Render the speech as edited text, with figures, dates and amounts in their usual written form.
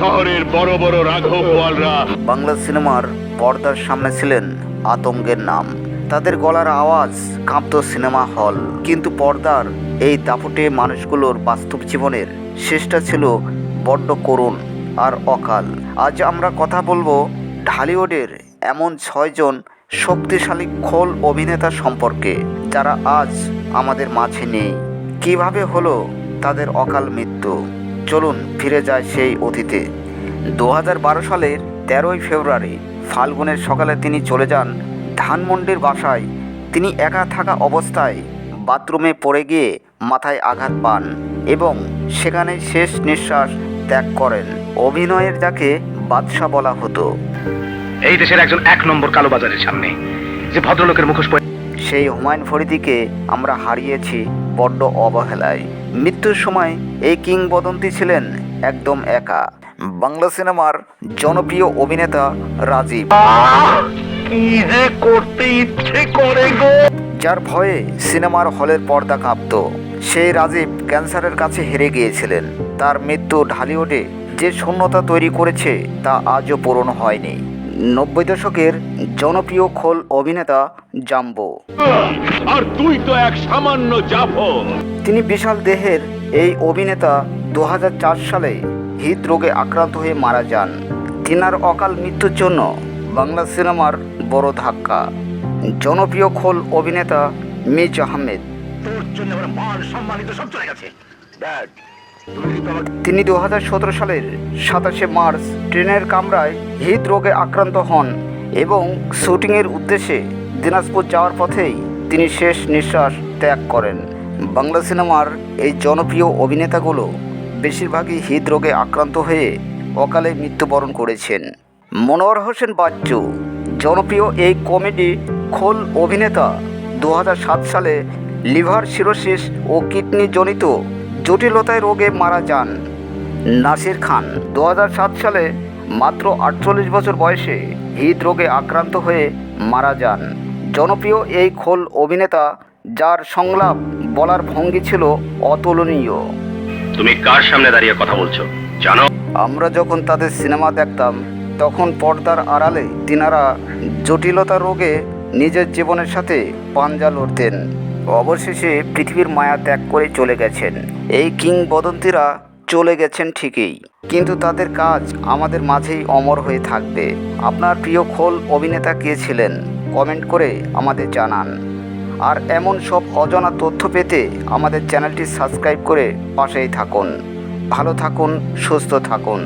শহরের বড় বড় রাঘব বোয়ালরা বাংলা সিনেমার পর্দার সামনে ছিলেন আতঙ্কের নাম। তাদের গলার আওয়াজ কাঁপত সিনেমা হল, কিন্তু পর্দার এই দাপটে মানুষগুলোর বাস্তব জীবনের শেষটা ছিল বড্ড করুণ আর অকাল। আজ আমরা কথা বলবো ঢালিউডের এমন 6জন শক্তিশালী খোল অভিনেতা সম্পর্কে, যারা আজ আমাদের মাঝে নেই। কিভাবে হলো তাদের অকাল মৃত্যু? চলুন ফিরে যায় সেই অতীতে। 2012 সালের 13ই ফেব্রুয়ারি ফাল্গুনের সকালে তিনি চলে যান ধানমন্ডির বাসায়। তিনি একা থাকা অবস্থায় বাথরুমে পড়ে গিয়ে মাথায় আঘাত পান এবং সেখানে শেষ নিঃশ্বাস ত্যাগ করেন। অভিনয়ের যাকে বাদশা বলা হতো। এই দেশের একজন 1 নম্বর কালোবাজারের সামনে যে ভদ্রলোকের মুখোশ পরে সেই হুমায়ুন ফরিদিকে আমরা হারিয়েছি বড্ড অবহেলায়। মৃত্যুর সময় এই কিংবদন্তি ছিলেন একদম একা। বাংলা সিনেমার জনপ্রিয় অভিনেতা রাজীব, কি যে করতে ইচ্ছে করে গো। যার ভয়ে সিনেমার হলের পর্দা কাঁপত। সেই রাজীব ক্যান্সারের কাছে হেরে গিয়েছিলেন। তার মৃত্যু ঢালিউডে যে শূন্যতা তৈরি করেছে তা আজও পূরণ হয়নি। 90 দশকের জনপ্রিয় খোল অভিনেতা জাম্বো, আর তুই তো এক সামান্য জাফর। তিনি বিশাল দেহের এই অভিনেতা 2004 সালে হৃদরোগে আক্রান্ত হয়ে মারা যান। তিনার অকাল মৃত্যুর জন্য বাংলা সিনেমার বড় ধাক্কা। জনপ্রিয় খোল অভিনেতা মির্জা আহমেদ, তোর জন্য আমার মান সম্মানিত সব চলে গেছে। দেখ, তিনি 2017 সালের 27শে মার্চ ট্রেনের কামরায় হৃদরোগে আক্রান্ত হন এবং শুটিংয়ের উদ্দেশ্যে দিনাজপুর যাওয়ার পথেই তিনি শেষ নিঃশ্বাস ত্যাগ করেন। বাংলা সিনেমার এই জনপ্রিয় অভিনেতাগুলো বেশিরভাগই হৃদরোগে আক্রান্ত হয়ে অকালে মৃত্যুবরণ করেছেন। মনোয়ার হোসেন বাচ্চু, জনপ্রিয় এই কমেডি খোল অভিনেতা 2007 সালে লিভার সিরোসিস ও কিডনি জনিত জটিলতায় রোগে মারা যান। নাসির খান 2007 সালে মাত্র 48 বছর বয়সে হৃদরোগে আক্রান্ত হয়ে মারা যান। জনপ্রিয় এই খোল অভিনেতা, যার সংলাপ বলার ভঙ্গি ছিল অতুলনীয়। তুমি কার সামনে দাঁড়িয়ে কথা বলছো জানো? আমরা যখন তাদের সিনেমা দেখতাম তখন পর্দার আড়ালে তিনারা জটিলতা রোগে নিজের জীবনের সাথে পাঞ্জা লড়তেন। অবশেষে পৃথিবীর মায়া ত্যাগ করে চলে গেছেন। এই কিংবদন্তিরা চলে গেছেন ঠিকই, কিন্তু তাদের কাজ আমাদের মাঝেই অমর হয়ে থাকবে। আপনার প্রিয় খোল অভিনেতা কে ছিলেন? কমেন্ট করে আমাদের জানান। আর এমন সব অজানা তথ্য পেতে আমাদের চ্যানেলটি সাবস্ক্রাইব করে পাশেই থাকুন। ভালো থাকুন, সুস্থ থাকুন।